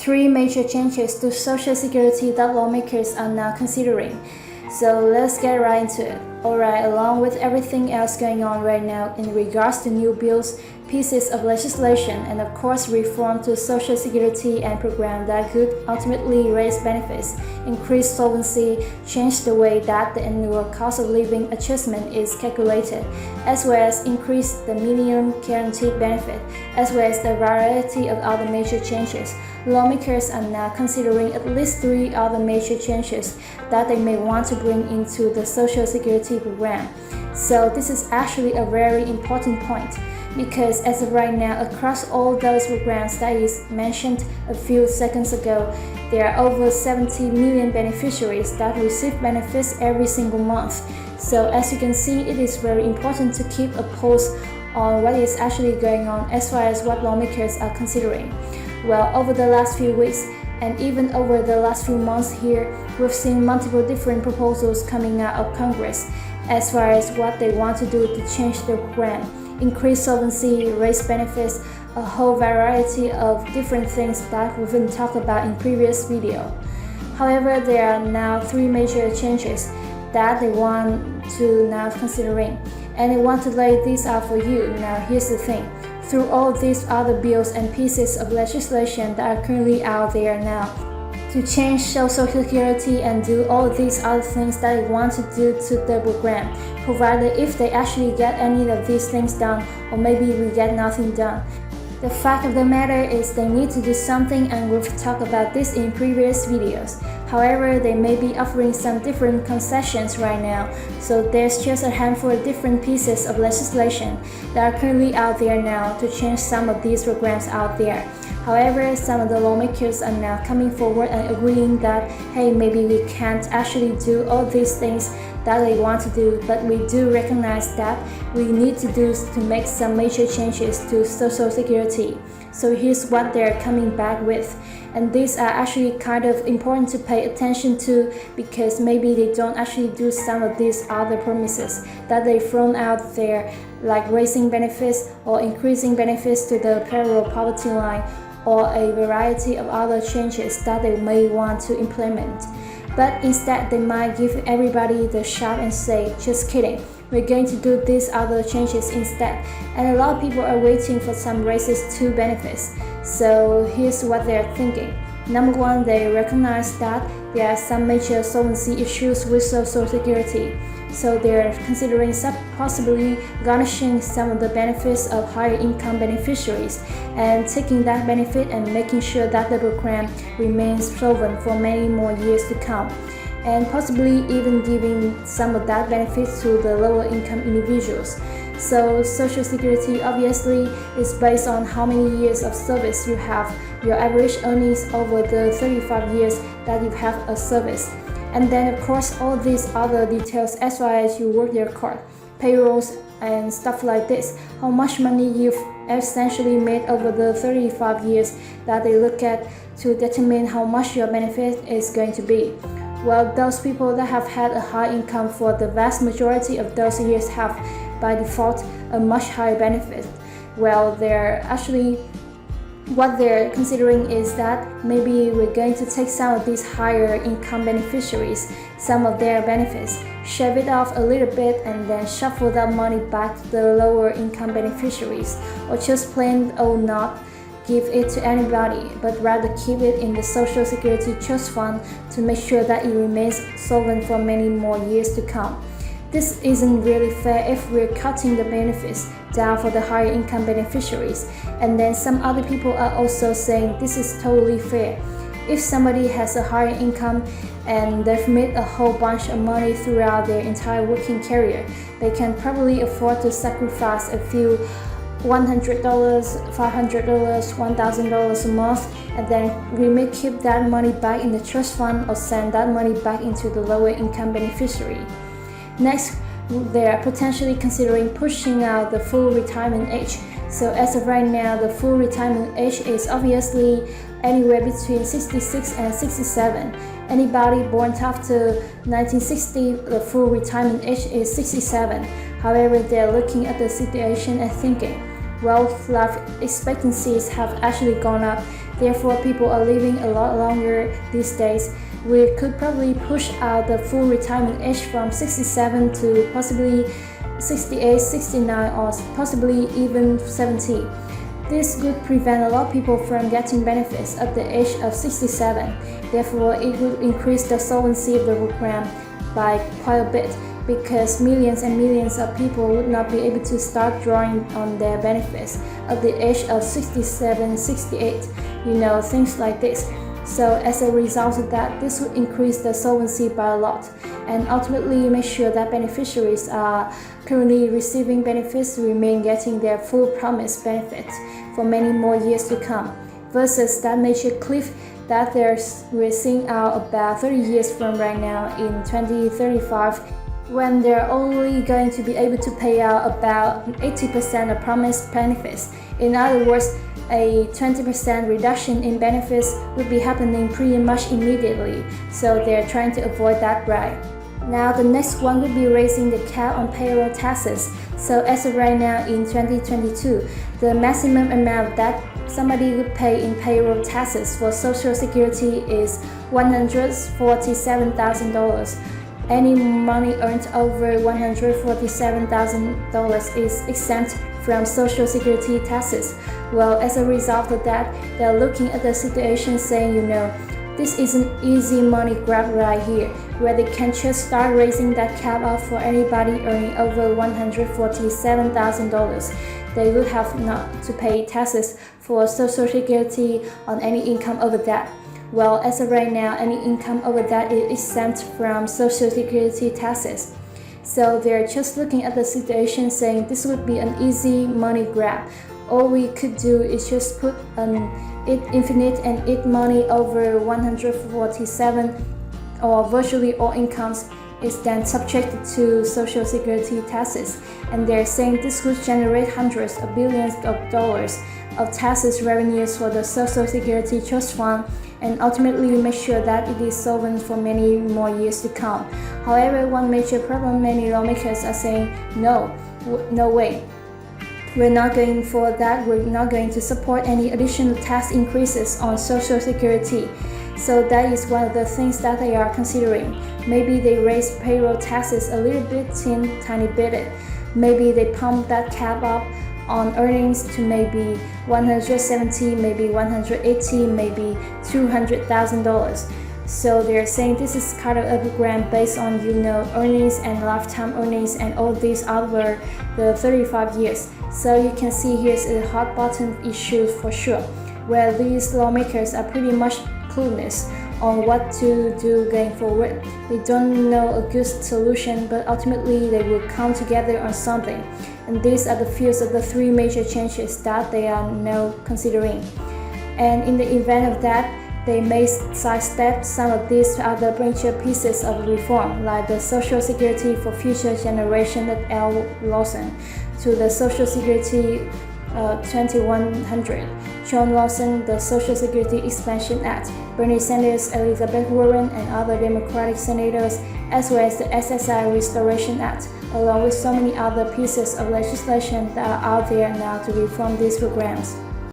three major changes to Social Security that lawmakers are now considering. So let's get right into it. Alright, along with everything else going on right now in regards to new bills, pieces of legislation, and of course reform to Social Security and program that could ultimately raise benefits, increase solvency, change the way that the annual cost of living adjustment is calculated, as well as increase the minimum guaranteed benefit, as well as the variety of other major changes. Lawmakers are now considering at least three other major changes that they may want to bring into the Social Security program. So this is actually a very important point, because as of right now, across all those programs that is mentioned a few seconds ago, there are over 70 million beneficiaries that receive benefits every single month. So as you can see, it is very important to keep a pulse on what is actually going on as far as what lawmakers are considering. Well, over the last few weeks and even over the last few months here, we've seen multiple different proposals coming out of Congress as far as what they want to do to change the program, increase solvency, raise benefits, a whole variety of different things that we've been talked about in previous video. However, there are now three major changes that they want to now considering, and I want to lay this out for you. Now here's the thing. Through all these other bills and pieces of legislation that are currently out there now, to change Social Security and do all these other things that they want to do to the program, provided if they actually get any of these things done, or maybe we get nothing done. The fact of the matter is they need to do something, and we've talked about this in previous videos. However, they may be offering some different concessions right now, so there's just a handful of different pieces of legislation that are currently out there now to change some of these programs out there. However, some of the lawmakers are now coming forward and agreeing that, hey, maybe we can't actually do all these things that they want to do, but we do recognize that we need to do to make some major changes to Social Security. So here's what they're coming back with, and these are actually kind of important to pay attention to, because maybe they don't actually do some of these other promises that they've thrown out there, like raising benefits or increasing benefits to the payroll poverty line, or a variety of other changes that they may want to implement. But instead, they might give everybody the shot and say, just kidding, we're going to do these other changes instead. And a lot of people are waiting for some raises to benefits. So here's what they're thinking. Number one, they recognize that there are some major solvency issues with Social Security. So they're considering possibly garnishing some of the benefits of higher income beneficiaries and taking that benefit and making sure that the program remains solvent for many more years to come, and possibly even giving some of that benefits to the lower income individuals. So Social Security obviously is based on how many years of service you have, your average earnings over the 35 years that you have a service. And then of course all these other details as far as you work your card, payrolls and stuff like this, how much money you've essentially made over the 35 years that they look at to determine how much your benefit is going to be. Well, those people that have had a high income for the vast majority of those years have by default a much higher benefit. Well, what they're considering is that maybe we're going to take some of these higher income beneficiaries, some of their benefits, shave it off a little bit, and then shuffle that money back to the lower income beneficiaries, or just plain old not give it to anybody, but rather keep it in the Social Security Trust Fund to make sure that it remains solvent for many more years to come. This isn't really fair if we're cutting the benefits down for the higher income beneficiaries, and then some other people are also saying this is totally fair. If somebody has a higher income and they've made a whole bunch of money throughout their entire working career, they can probably afford to sacrifice a few $100, $500, $1,000 a month, and then we may keep that money back in the trust fund or send that money back into the lower income beneficiary. Next, they are potentially considering pushing out the full retirement age. So as of right now, the full retirement age is obviously anywhere between 66 and 67. Anybody born after 1960, the full retirement age is 67. However, they're looking at the situation and thinking, well, life expectancies have actually gone up, Therefore, people are living a lot longer these days. We could probably push out the full retirement age from 67 to possibly 68, 69, or possibly even 70. This would prevent a lot of people from getting benefits at the age of 67. Therefore, it would increase the solvency of the program by quite a bit, because millions and millions of people would not be able to start drawing on their benefits at the age of 67, 68, things like this. So as a result of that, this would increase the solvency by a lot, and ultimately make sure that beneficiaries are currently receiving benefits remain getting their full promised benefits for many more years to come, versus that major cliff that we're seeing out about 30 years from right now in 2035, when they're only going to be able to pay out about 80% of promised benefits. In other words, a 20% reduction in benefits would be happening pretty much immediately, so they're trying to avoid that, right? Now the next one would be raising the cap on payroll taxes. So as of right now in 2022, the maximum amount that somebody would pay in payroll taxes for Social Security is $147,000. Any money earned over $147,000 is exempt from Social Security taxes. Well, as a result of that, they're looking at the situation saying, this is an easy money grab right here, where they can just start raising that cap up for anybody earning over $147,000. They would have not to pay taxes for Social Security on any income over that. Well, as of right now, any income over that is exempt from Social Security taxes. So they're just looking at the situation saying this would be an easy money grab. All we could do is just put an infinite and it money over 147, or virtually all incomes is then subjected to Social Security taxes. And they're saying this would generate hundreds of billions of dollars of taxes revenues for the Social Security Trust Fund, and ultimately make sure that it is solvent for many more years to come. However, one major problem, many lawmakers are saying, no way. We're not going for that. We're not going to support any additional tax increases on Social Security. So that is one of the things that they are considering. Maybe they raise payroll taxes a little bit, tiny bit. Maybe they pump that cap up on earnings to maybe $170, maybe $180, maybe $200,000. So they're saying this is kind of a program based on earnings and lifetime earnings and all these over the 35 years. So you can see here's a hot button issue for sure, where these lawmakers are pretty much clueless on what to do going forward. They don't know a good solution, but ultimately they will come together on something. And these are the few of the three major changes that they are now considering. And in the event of that, they may sidestep some of these other major pieces of reform, like the Social Security for Future Generation at L. Lawson, to the Social Security 2100, John Lawson, the Social Security Expansion Act, Bernie Sanders, Elizabeth Warren, and other Democratic senators, as well as the SSI Restoration Act, along with so many other pieces of legislation that are out there now to reform these programs.